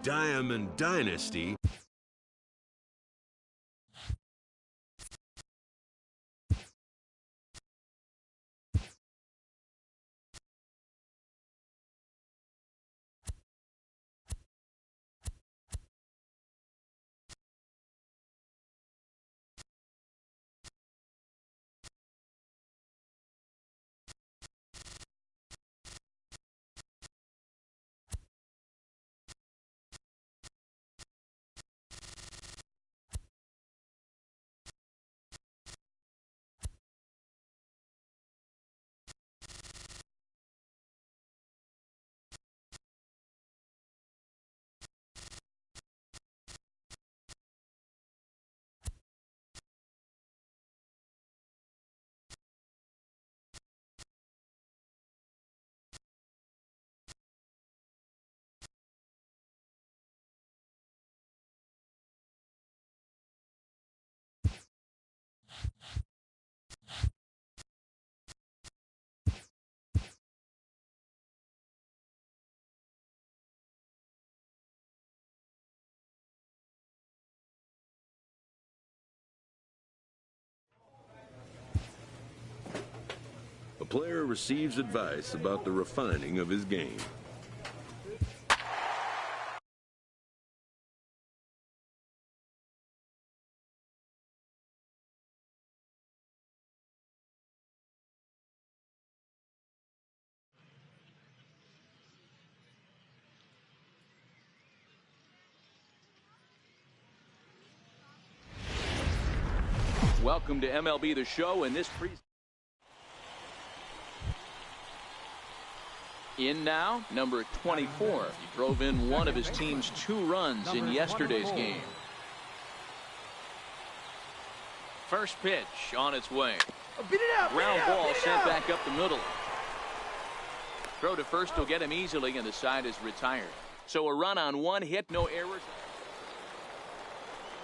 Diamond Dynasty. A player receives advice about the refining of his game. Welcome to MLB The Show, and this in now, number 24. He drove in one of his team's 2 runs in yesterday's game. First pitch on its way. Ground ball sent back up the middle. Throw to first will get him easily, and the side is retired. So a run on 1 hit, no errors.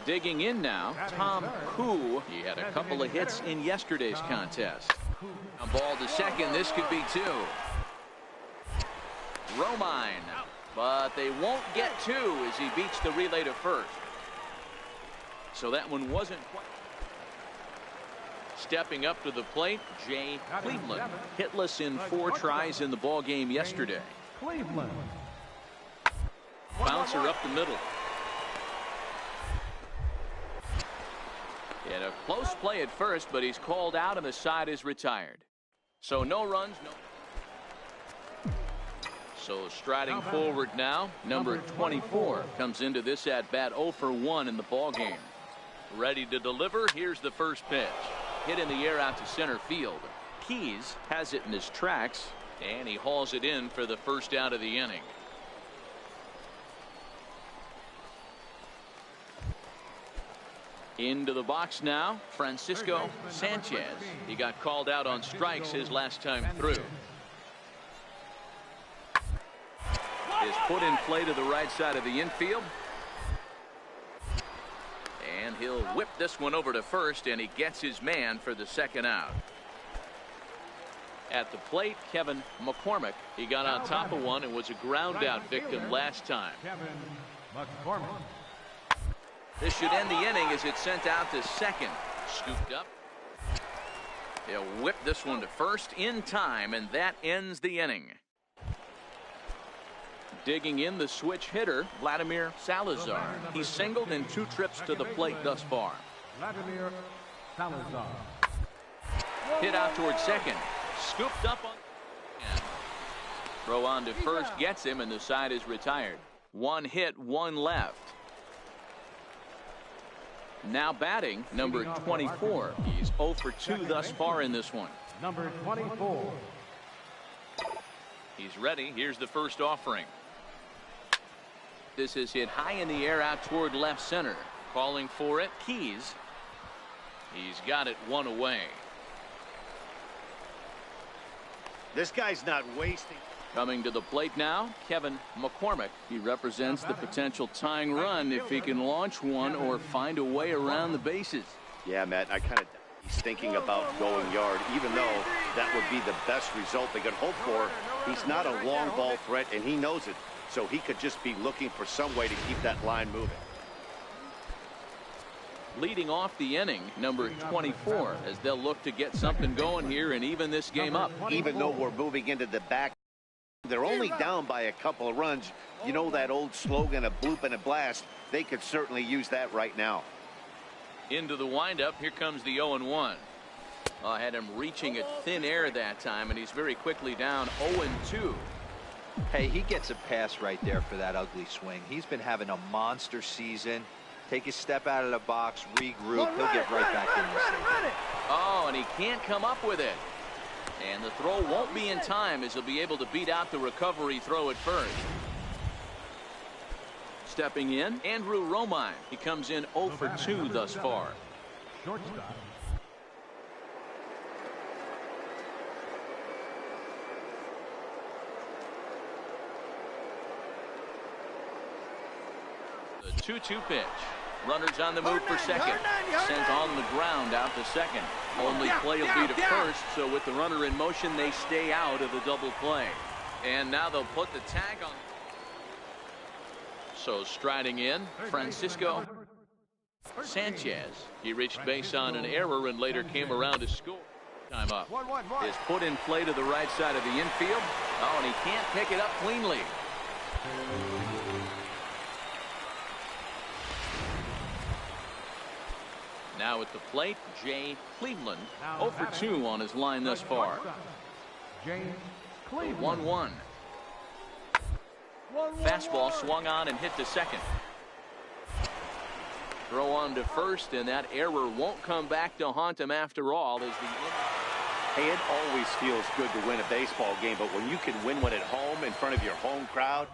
Digging in now, Tom Koo. He had a couple of hits in yesterday's contest. A ball to second. This could be 2. Romine, but they won't get 2 as he beats the relay to first. So that one wasn't quite. Stepping up to the plate, Jay Cleveland. Hitless in 4 tries in the ball game yesterday. Cleveland. Bouncer up the middle. He had a close play at first, but he's called out and the side is retired. So no runs, no. So striding forward now, number 24 comes into this at bat 0 for 1 in the ball game. Ready to deliver. Here's the first pitch. Hit in the air out to center field. Keys has it in his tracks, and he hauls it in for the first out of the inning. Into the box now, Francisco Sanchez. He got called out on strikes his last time through. Is put in play to the right side of the infield. And he'll whip this one over to first, and he gets his man for the second out. At the plate, Kevin McCormick. He got on top of one and was a ground out victim last time. Kevin McCormick. This should end the inning as it's sent out to second. Scooped up. He'll whip this one to first in time, and that ends the inning. Digging in the switch hitter, Vladimir Salazar. He's singled in 2 trips to the plate thus far. Vladimir Salazar. Hit out towards second. Scooped up on. Throw on to first gets him, and the side is retired. 1 hit, 1 left. Now batting, number 24. He's 0 for 2 thus far in this one. Number 24. He's ready. Here's the first offering. This is hit high in the air out toward left center. Calling for it, Keys. He's got it 1 away. This guy's not wasting. Coming to the plate now, Kevin McCormick. He represents the potential tying run if he can launch one or find a way around the bases. Yeah, Matt, he's thinking about going yard, even though that would be the best result they could hope for. He's not a long ball threat, and he knows it. so he could just be looking for some way to keep that line moving. Leading off the inning, number 24, as they'll look to get something going here and even this game up. Even though we're moving into the back, they're only down by a couple of runs. You know that old slogan, a bloop and a blast. They could certainly use that right now. Into the windup, here comes the 0-1. I had him reaching at thin air that time, and he's very quickly down 0-2. Hey, he gets a pass right there for that ugly swing. He's been having a monster season. Take a step out of the box, regroup. He'll get right back in this. Oh, and he can't come up with it. And the throw won't be in time as he'll be able to beat out the recovery throw at first. Stepping in, Andrew Romine. He comes in 0 for 2 thus far. Shortstop. The 2-2 pitch. Runners on the move for second. Sent on the ground out to second. Only play will be to first, so with the runner in motion, they stay out of the double play. And now they'll put the tag on. So striding in, Francisco Sanchez. He reached base on an error and later came around to score. Time up. Is put in play to the right side of the infield. Oh, and he can't pick it up cleanly. Now at the plate, Jay Cleveland. 0 for 2 on his line thus far. James Cleveland. 1-1. Fastball swung on and hit to second. Throw on to first, and that error won't come back to haunt him after all. Hey, it always feels good to win a baseball game, but when you can win one at home in front of your home crowd.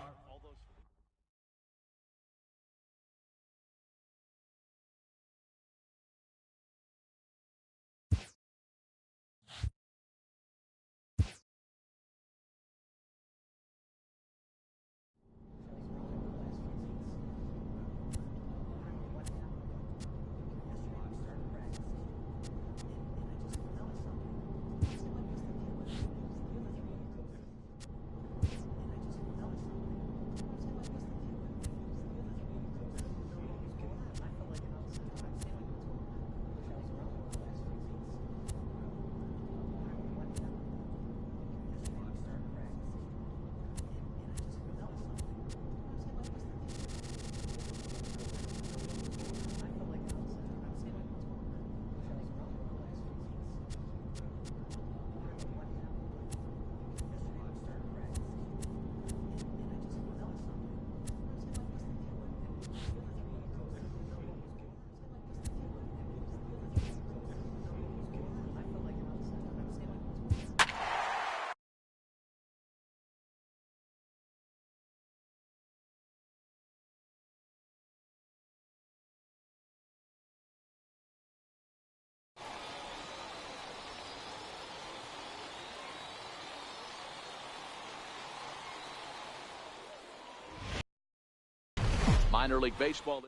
Minor League Baseball.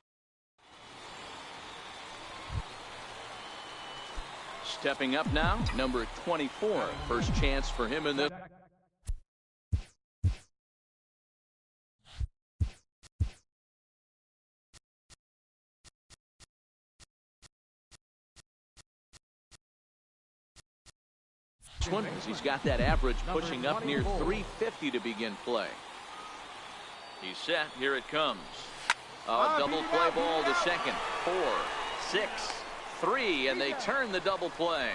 Stepping up now, number 24. First chance for him in this. As he's got that average pushing up near 350 to begin play. He's set. Here it comes. A double play ball to second. 4, 6, 3, and they turn the double play.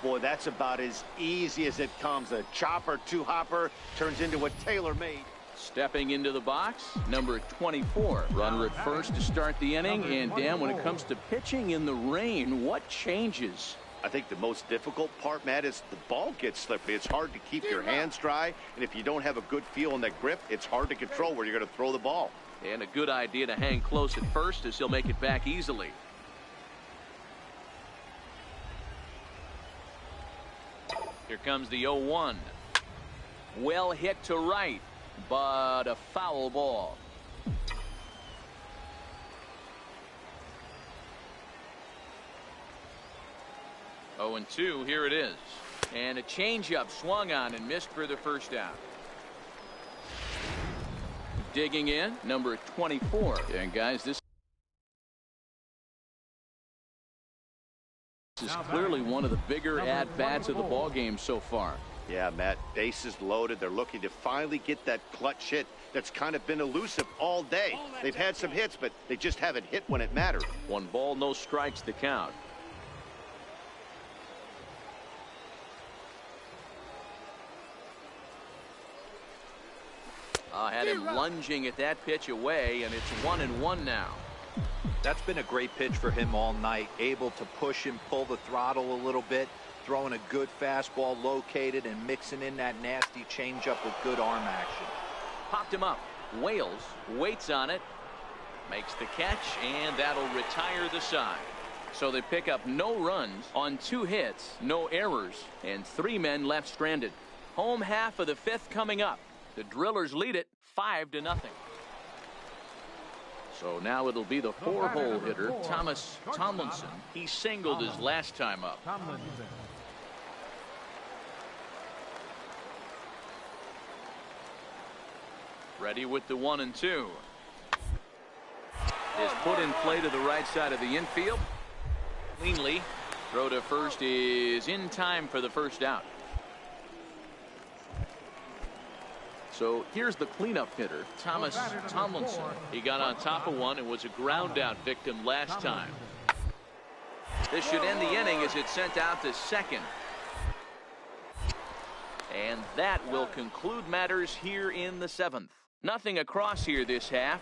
Boy, that's about as easy as it comes. A chopper, two-hopper turns into a tailor-made. Stepping into the box, number 24. Runner at first to start the inning. And Dan, when it comes to pitching in the rain, what changes? I think the most difficult part, Matt, is the ball gets slippery. It's hard to keep your hands dry, and if you don't have a good feel in that grip, it's hard to control where you're going to throw the ball. And a good idea to hang close at first as he'll make it back easily. Here comes the 0-1. Well hit to right, but a foul ball. Oh, 0-2, here it is. And a changeup swung on and missed for the first out. Digging in, number 24. And guys, this is clearly one of the bigger at-bats of the ball game so far. Yeah, Matt, bases loaded. They're looking to finally get that clutch hit that's kind of been elusive all day. They've had some hits, but they just haven't hit when it mattered. 1 ball, no strikes to count. Had him lunging at that pitch away, and it's 1-1 now. That's been a great pitch for him all night. Able to push and pull the throttle a little bit, throwing a good fastball located and mixing in that nasty changeup with good arm action. Popped him up. Wales waits on it, makes the catch, and that'll retire the side. So they pick up no runs on 2 hits, no errors, and 3 men left stranded. Home half of the 5th coming up. The Drillers lead it 5-0. So now it'll be the 4-hole hitter, Thomas Tomlinson. He singled his last time up. Ready with the 1-2. Is put in play to the right side of the infield. Cleanly. Throw to first is in time for the first out. So here's the cleanup hitter, Thomas Tomlinson. He got on top of one and was a ground out victim last time. This should end the inning as it's sent out to second. And that will conclude matters here in the 7th. Nothing across here this half.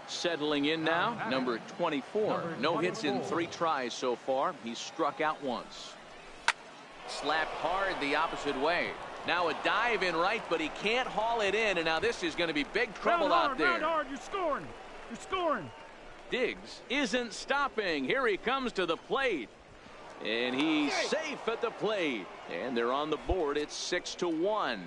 Settling in now, number 24. No hits in 3 tries so far. He's struck out once. Slapped hard the opposite way. Now a dive in right, but he can't haul it in, and now this is going to be big trouble out there. Hard, you're scoring. You're scoring. Diggs isn't stopping. Here he comes to the plate. And he's safe at the plate. And they're on the board. It's 6-1.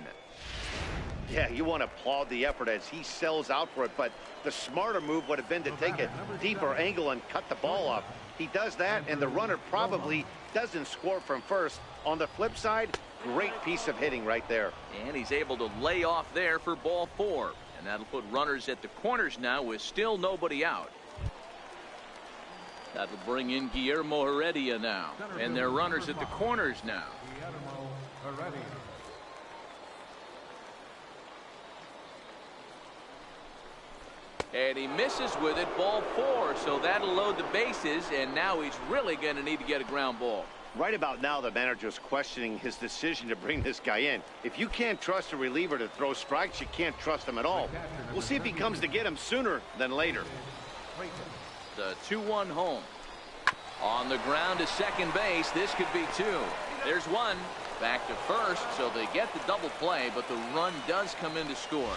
Yeah, you want to applaud the effort as he sells out for it, but the smarter move would have been to take a deeper angle and cut the ball off. He does that, and the runner probably doesn't score from first. On the flip side, great piece of hitting right there. And he's able to lay off there for ball 4. And that'll put runners at the corners now with still nobody out. That'll bring in Guillermo Heredia now. And they're runners at the corners now. And he misses with it, ball 4. So that'll load the bases, and now he's really going to need to get a ground ball. Right about now, the manager's questioning his decision to bring this guy in. If you can't trust a reliever to throw strikes, you can't trust him at all. We'll see if he comes to get him sooner than later. The 2-1 home. On the ground to second base. This could be 2. There's 1. Back to first, so they get the double play, but the run does come in to score.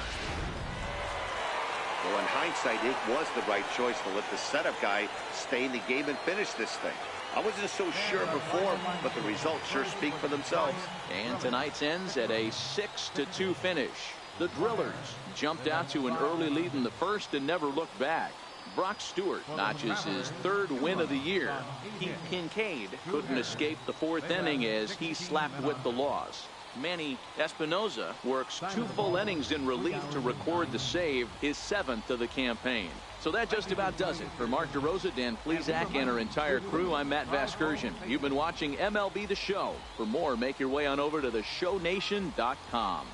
Well, in hindsight, it was the right choice to let the setup guy stay in the game and finish this thing. I wasn't so sure before, but the results sure speak for themselves. And tonight's ends at a 6-2 finish. The Drillers jumped out to an early lead in the first and never looked back. Brock Stewart notches his 3rd win of the year. Pete Kincaid couldn't escape the 4th inning as he slapped with the loss. Manny Espinoza works 2 full innings in relief to record the save, his 7th of the campaign. So that just about does it. For Mark DeRosa, Dan Plesac, and our entire crew, I'm Matt Vasgersian. You've been watching MLB The Show. For more, make your way on over to theshownation.com.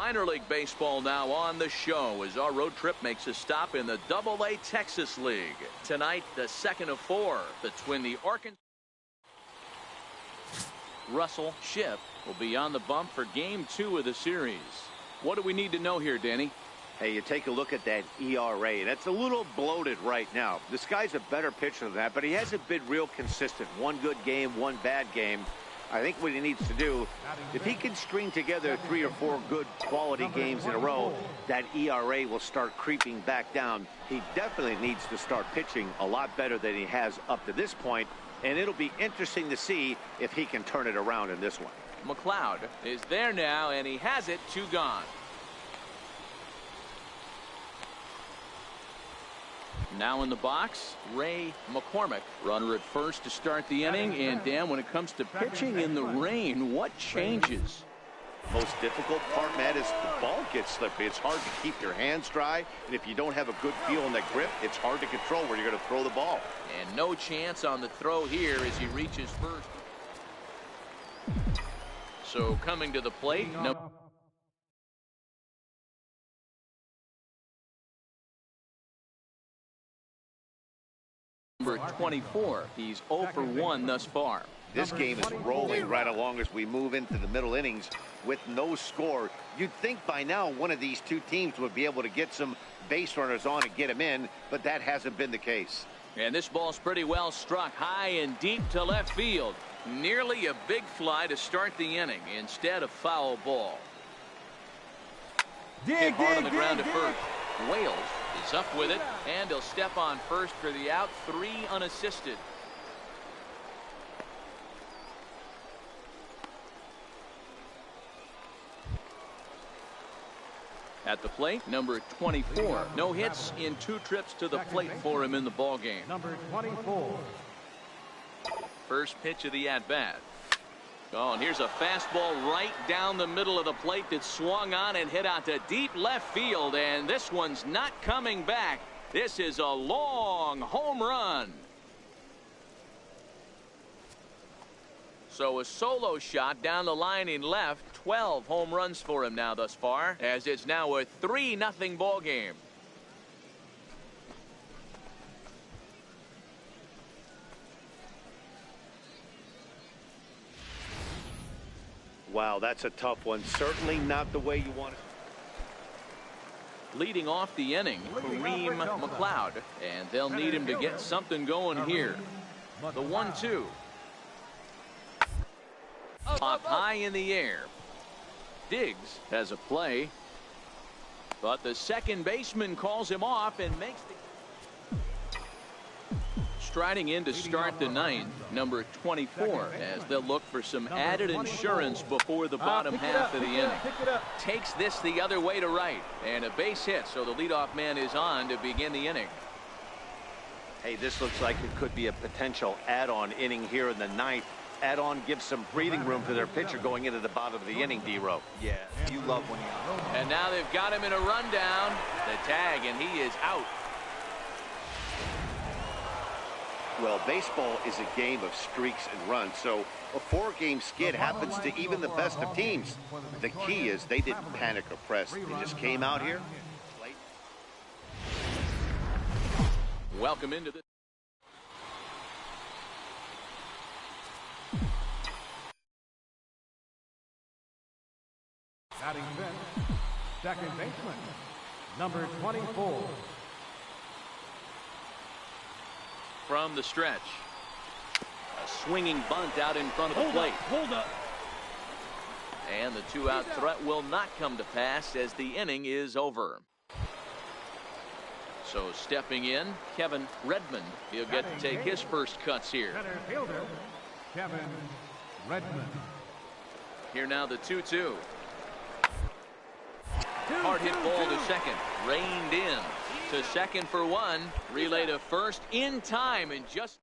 Minor League Baseball now on the show as our road trip makes a stop in the Double-A Texas League. Tonight, the second of 4 between the Arkansas. Russell Shipp will be on the bump for Game 2 of the series. What do we need to know here, Danny? Hey, you take a look at that ERA. That's a little bloated right now. This guy's a better pitcher than that, but he hasn't been real consistent. One good game, one bad game. I think what he needs to do, if he can string together 3 or 4 good quality games in a row, that ERA will start creeping back down. He definitely needs to start pitching a lot better than he has up to this point, and it'll be interesting to see if he can turn it around in this one. McLeod is there now, and he has it, 2 gone. Now in the box, Ray McCormick. Runner at first to start the inning. And Dan, when it comes to pitching in the rain, what changes? Most difficult part, Matt, is the ball gets slippery. It's hard to keep your hands dry. And if you don't have a good feel in that grip, it's hard to control where you're going to throw the ball. And no chance on the throw here as he reaches first. So coming to the plate. Number 24. He's 0 for 1 thus far. This game is rolling right along as we move into the middle innings with no score. You'd think by now one of these two teams would be able to get some base runners on and get them in, but that hasn't been the case. And this ball's pretty well struck high and deep to left field. Nearly a big fly to start the inning instead of foul ball. Hit hard on the ground to first. Wales is up with it, and he'll step on first for the out. 3 unassisted. At the plate, number 24. No hits in 2 trips to the plate for him in the ball game. Number 24. First pitch of the at-bat. Oh, and here's a fastball right down the middle of the plate that swung on and hit out to deep left field, and this one's not coming back. This is a long home run. So a solo shot down the line in left. 12 home runs for him now thus far, as it's now a 3-0 ball game. Wow, that's a tough one. Certainly not the way you want it. Leading off the inning, Kareem McLeod, and they'll need him to get something going here. The 1-2. Up high in the air. Diggs has a play, but the second baseman calls him off and makes the... Striding in to start the 9th, number 24, as they'll look for some added insurance before the bottom half of the inning. Takes this the other way to right, and a base hit, so the leadoff man is on to begin the inning. Hey, this looks like it could be a potential add-on inning here in the 9th. Add-on gives some breathing room for their pitcher going into the bottom of the inning, D-Row. Yeah, you love when you're... And now they've got him in a rundown. The tag, and he is out. Well, baseball is a game of streaks and runs, so a 4-game skid happens to even the best of teams. The key is they didn't panic or press. They just came out here. Welcome into the... Batting fifth, second baseman, number 24. From the stretch. A swinging bunt out in front of the plate. Hold up. And the 2-out threat will not come to pass as the inning is over. So stepping in, Kevin Redmond. He'll get to take his first cuts here. Center fielder, Kevin Redmond. Here now the 2-2. Hard hit ball to second. Reined in to second for 1. Relay to first in time, and just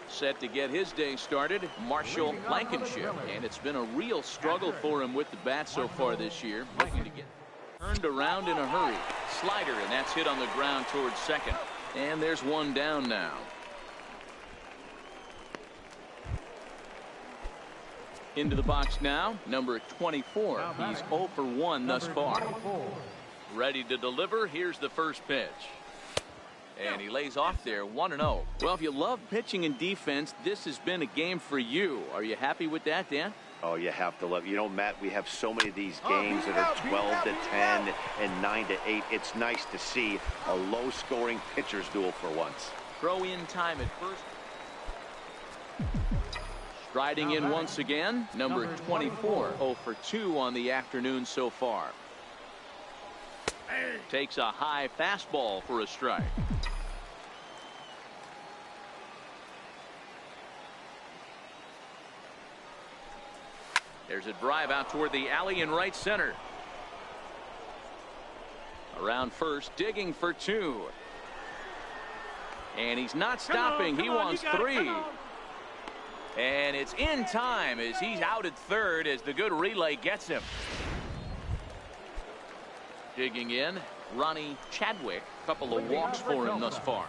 set to get his day started, Marshall Blankenship. And it's been a real struggle for him with the bat so far this year. Looking to get turned around in a hurry. Slider, and that's hit on the ground towards second. And there's one down now. Into the box now, number 24. He's 0 for 1 thus far. Ready to deliver. Here's the first pitch. And he lays off there, 1-0. Well, if you love pitching and defense, this has been a game for you. Are you happy with that, Dan? Oh, you have to love. You know, Matt, we have so many of these games that are 12 to 10 and 9 to 8. It's nice to see a low-scoring pitcher's duel for once. Throw in time at first. Striding in once again, number 24, 0 for 2 on the afternoon so far. Takes a high fastball for a strike. There's a drive out toward the alley in right center. Around first, digging for 2. And he's not stopping. He wants 3. And it's in time as he's out at third as the good relay gets him. Digging in, Ronnie Chadwick. Couple of walks for him thus far.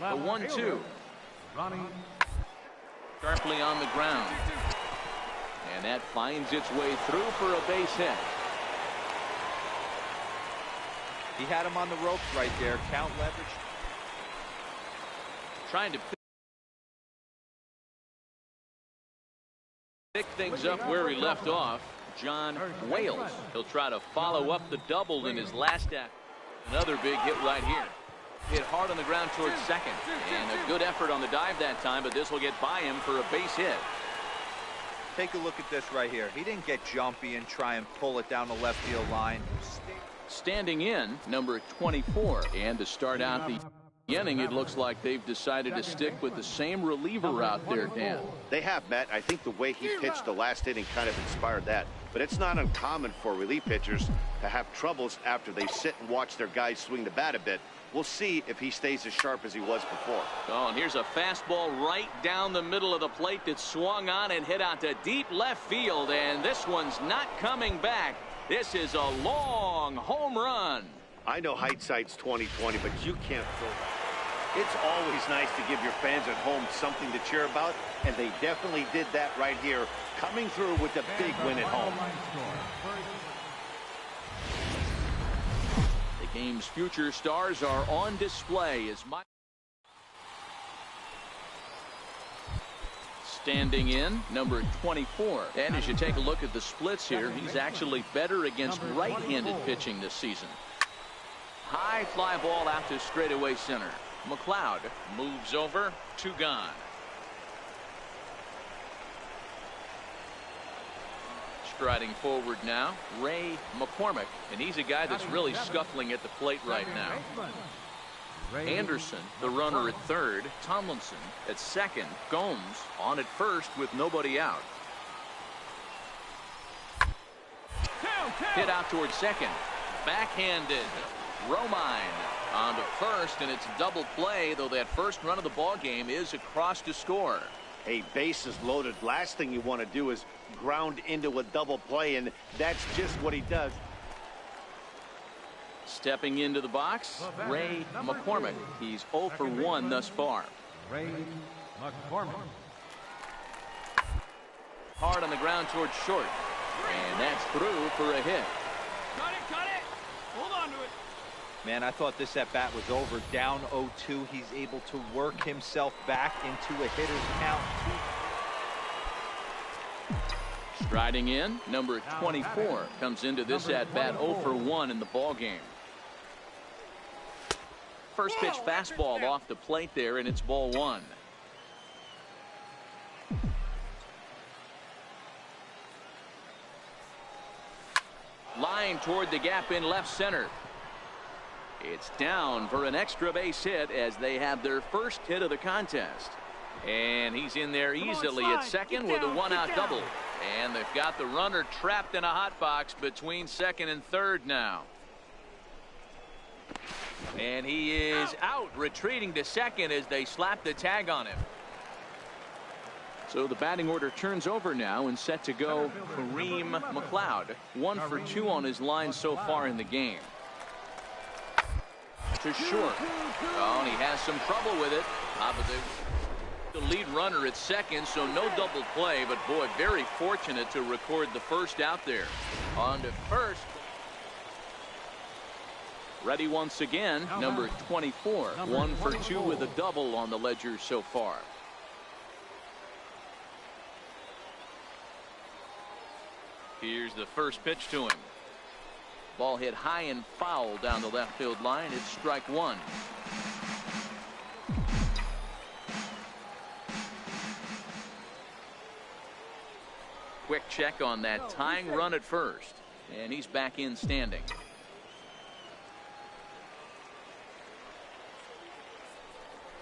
The 1-2. Sharply on the ground. And that finds its way through for a base hit. He had him on the ropes right there. Count leverage. Trying to pick things up where he left off. John Wales. He'll try to follow up the double in his last act. Another big hit right here. Hit hard on the ground towards second. And a good effort on the dive that time, but this will get by him for a base hit. Take a look at this right here. He didn't get jumpy and try and pull it down the left field line. Standing in, number 24. And to start out the inning, it looks like they've decided to stick with the same reliever out there, Dan. They have, Matt. I think the way he pitched the last inning kind of inspired that. But it's not uncommon for relief pitchers to have troubles after they sit and watch their guys swing the bat a bit. We'll see if he stays as sharp as he was before. Oh, and here's a fastball right down the middle of the plate that swung on and hit out to deep left field. And this one's not coming back. This is a long home run. I know hindsight's 20/20, but you can't fool that. It's always nice to give your fans at home something to cheer about, and they definitely did that right here, coming through with the big win at home. The game's future stars are on display as standing in, number 24. And as you take a look at the splits here, he's actually better against right-handed pitching this season. High fly ball out to straightaway center. McLeod moves over, 2 gone. Striding forward now, Ray McCormick, and he's a guy that's really scuffling at the plate right now. Anderson, the runner at third. Tomlinson at second. Gomes on at first with nobody out. Hit out towards second. Backhanded. Romine on to first, and it's double play, though that first run of the ball game is across to score. A bases loaded. Last thing you want to do is ground into a double play, and that's just what he does. Stepping into the box, Ray McCormick. He's 0 for 1 thus far. Ray McCormick. Hard on the ground towards short, and that's through for a hit. Cut it! Hold on to it. Man, I thought this at-bat was over. Down 0-2. He's able to work himself back into a hitter's count. Striding in, number 24 comes into this at-bat 0 for 1 in the ball game. First pitch fastball off the plate there, and it's ball 1. Line toward the gap in left center. It's down for an extra base hit as they have their first hit of the contest. And he's in there easily at second with a 1-out double. And they've got the runner trapped in a hot box between second and third now. And he is out, retreating to second as they slap the tag on him. So the batting order turns over now and set to go Kareem McLeod. 1 for 2 on his line so far in the game. To short. Oh, and he has some trouble with it. Top of the The lead runner at second, so no double play, but boy, very fortunate to record the first out there. On to first. Ready once again, number 24. 1 for 2 with a double on the ledger so far. Here's the first pitch to him. Ball hit high and foul down the left field line. It's strike one. Quick check on that tying run at first. And he's back in standing.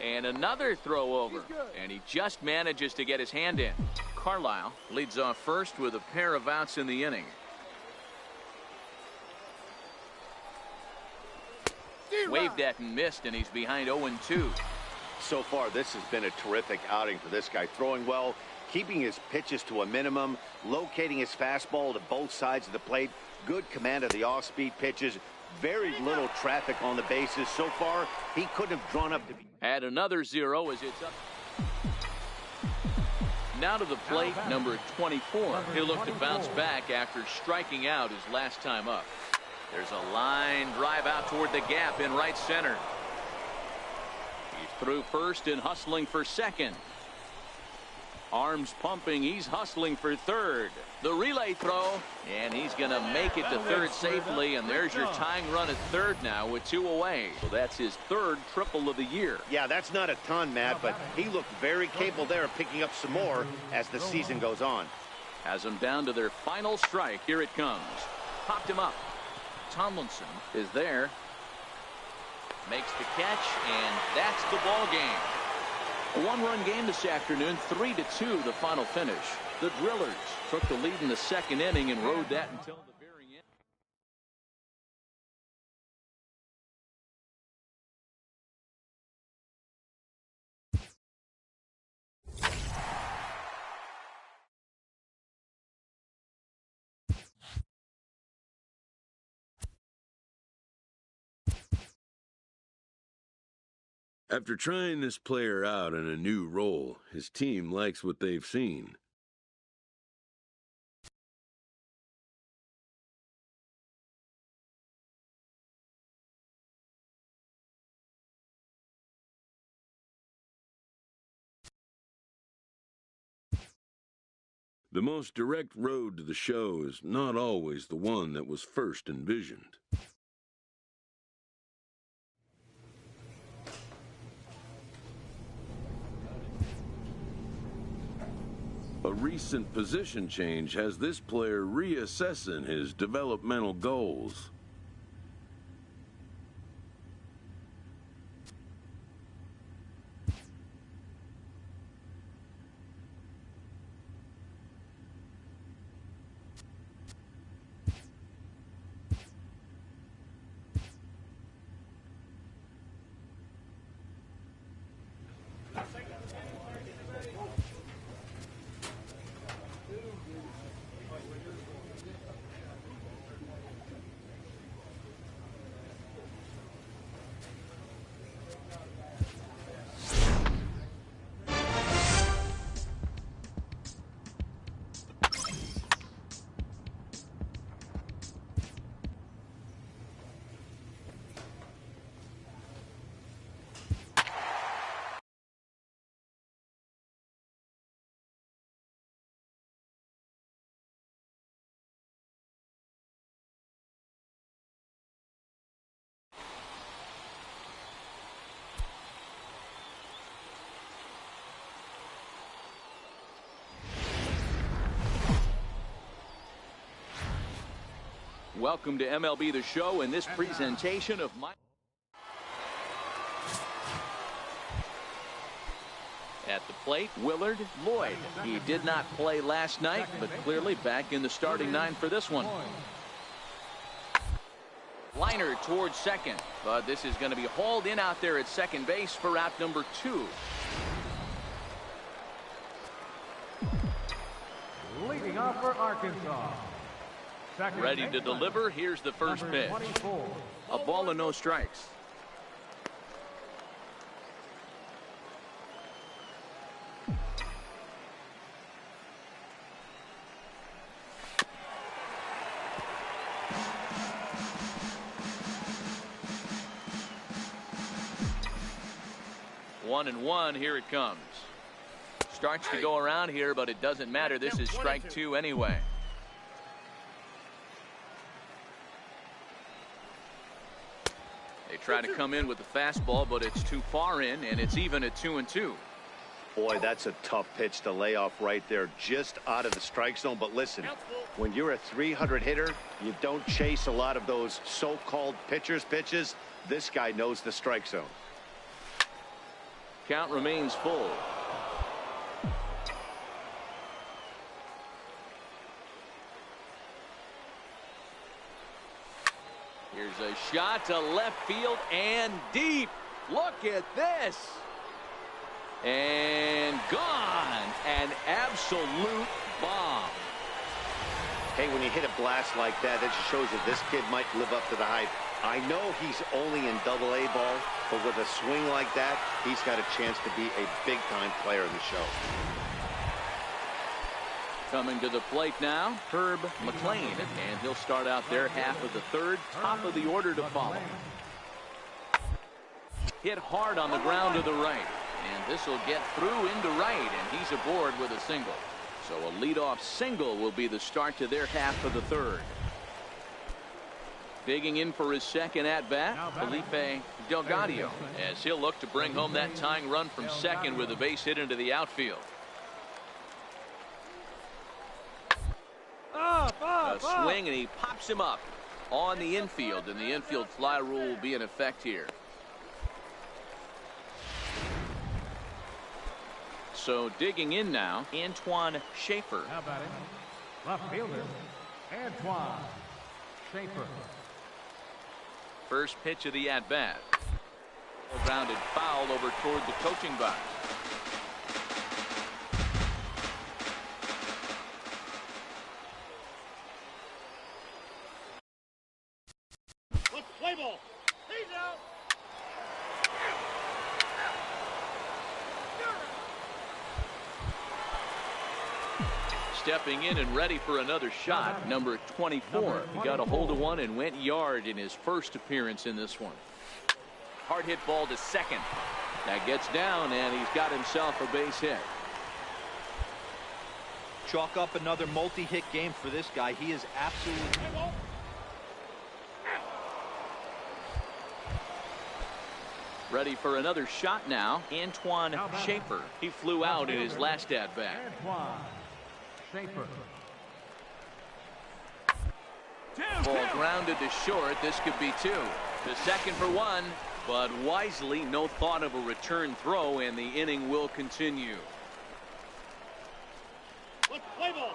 And another throw over. And he just manages to get his hand in. Carlisle leads off first with a pair of outs in the inning. Waved at and missed, and he's behind 0-2. So far, this has been a terrific outing for this guy. Throwing well, keeping his pitches to a minimum, locating his fastball to both sides of the plate, good command of the off-speed pitches, very little traffic on the bases. So far, he couldn't have drawn up to be. Add another 0 as it's up. Now to the plate, number 24. He'll look to bounce back after striking out his last time up. There's a line drive out toward the gap in right center. He's through first and hustling for second. Arms pumping. He's hustling for third. The relay throw, and he's going to make it to third safely, and there's your tying run at third now with 2 away. So that's his third triple of the year. Yeah, that's not a ton, Matt, but he looked very capable there of picking up some more as the season goes on. Has them down to their final strike. Here it comes. Popped him up. Tomlinson is there. Makes the catch, and that's the ball game. A one-run game this afternoon, 3-2 the final finish. The Drillers took the lead in the second inning and rode that until the very end. After trying this player out in a new role, his team likes what they've seen. The most direct road to the show is not always the one that was first envisioned. A recent position change has this player reassessing his developmental goals. Welcome to MLB The Show and this presentation of my... At the plate, Willard Lloyd. He did not play last night, but clearly back in the starting 9 for this one. Liner towards second, but this is going to be hauled in out there at second base for out number 2. Leading off for Arkansas. Ready to deliver. Here's the first pitch. A ball and no strikes. 1-1. Here it comes. Starts to go around here, but it doesn't matter. This is strike 2 anyway. They try to come in with the fastball, but it's too far in, and it's even at 2-2. Boy, that's a tough pitch to lay off right there, just out of the strike zone. But listen, when you're a 300 hitter, you don't chase a lot of those so-called pitchers' pitches. This guy knows the strike zone. Count remains full. Here's a shot to left field and deep. Look at this. And gone. An absolute bomb. Hey, when you hit a blast like that, that just shows that this kid might live up to the hype. I know he's only in Double-A ball, but with a swing like that, he's got a chance to be a big-time player in the show. Coming to the plate now, Herb McLean, and he'll start out there half of the third, top of the order to follow. Hit hard on the ground to the right, and this will get through into right, and he's aboard with a single. So a leadoff single will be the start to their half of the third. Digging in for his second at-bat, Felipe Delgado, as he'll look to bring home that tying run from second with a base hit into the outfield. A swing, and he pops him up on the infield, and the infield fly rule will be in effect here. So digging in now, Antoine Schaefer. How about him? Left fielder, Antoine Schaefer. First pitch of the at-bat. Grounded foul over toward the coaching box. Play ball. He's out. Stepping in and ready for another shot, number 24. He got a hold of one and went yard in his first appearance in this one. Hard hit ball to second. That gets down, and he's got himself a base hit. Chalk up another multi-hit game for this guy. He is absolutely... Ready for another shot now, Antoine Schaefer. He flew out in his last at-bat. Antoine Schaefer. Ball grounded to short. This could be two. The second for one, but wisely, no thought of a return throw, and the inning will continue. Play ball.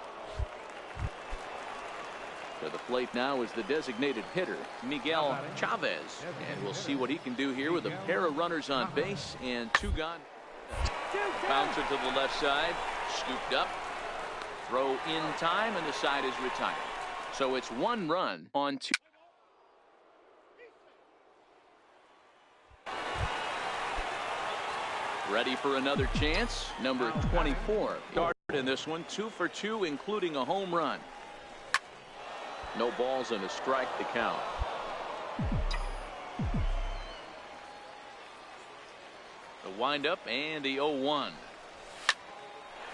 To the plate now is the designated hitter, Miguel Chavez. And we'll see what he can do here with a pair of runners on base and two gone. Bouncer to the left side, scooped up. Throw in time, and the side is retired. So it's one run on two. Ready for another chance. Number 24. Started in this one, 2 for 2, including a home run. No balls and a strike to count. The windup and the 0-1.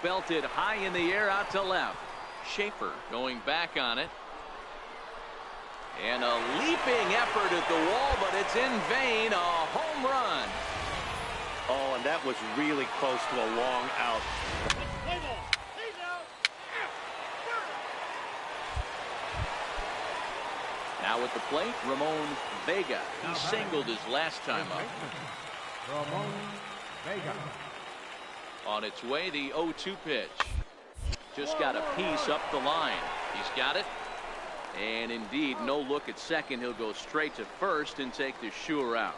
Belted high in the air out to left. Schaefer going back on it. And a leaping effort at the wall, but it's in vain. A home run. Oh, and that was really close to a long out. Play ball. He's out. Now at the plate, Ramon Vega. He singled his last time up. Ramon Vega. On its way, the 0-2 pitch. Just got a piece up the line. He's got it. And indeed, no look at second. He'll go straight to first and take the sure out.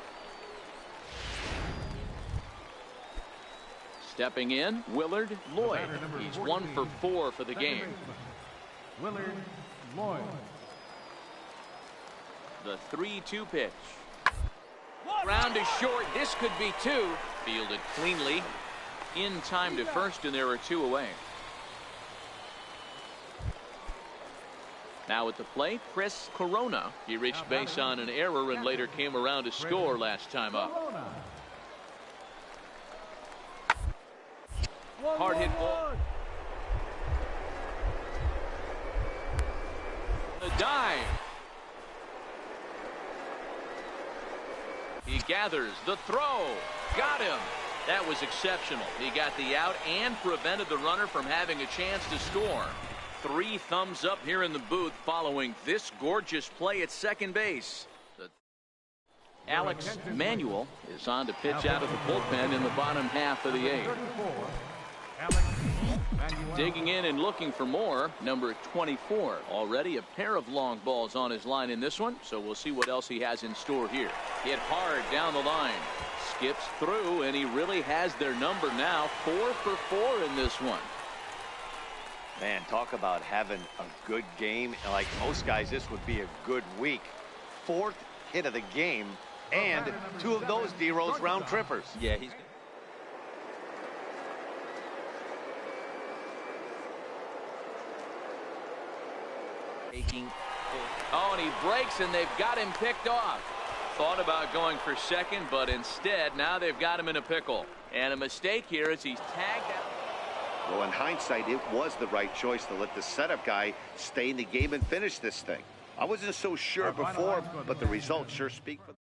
Stepping in, Willard Lloyd. He's 1 for 4 for the game. Willard Lloyd. The 3-2 pitch. Ground to short. This could be two. Fielded cleanly. In time to first, and there are two away. Now at the plate, Chris Corona. He reached base on an error and later came around to score last time up. Hard hit ball. The dive. He gathers the throw. Got him. That was exceptional. He got the out and prevented the runner from having a chance to score. 3 thumbs up here in the booth following this gorgeous play at second base. Alex Manuel is on to pitch out of the bullpen in the bottom half of the 8th. Digging in and looking for more, number 24. Already a pair of long balls on his line in this one, so we'll see what else he has in store here. Hit hard down the line. Skips through, and he really has their number now. 4 for 4 in this one. Man, talk about having a good game. Like most guys, this would be a good week. 4th hit of the game, and 2 of those D-Rose round trippers. Yeah, he's... Oh, and he breaks, and they've got him picked off. Thought about going for second, but instead, now they've got him in a pickle. And a mistake here as he's tagged out. Well, in hindsight, it was the right choice to let the setup guy stay in the game and finish this thing. I wasn't so sure before, but the results sure speak for themselves.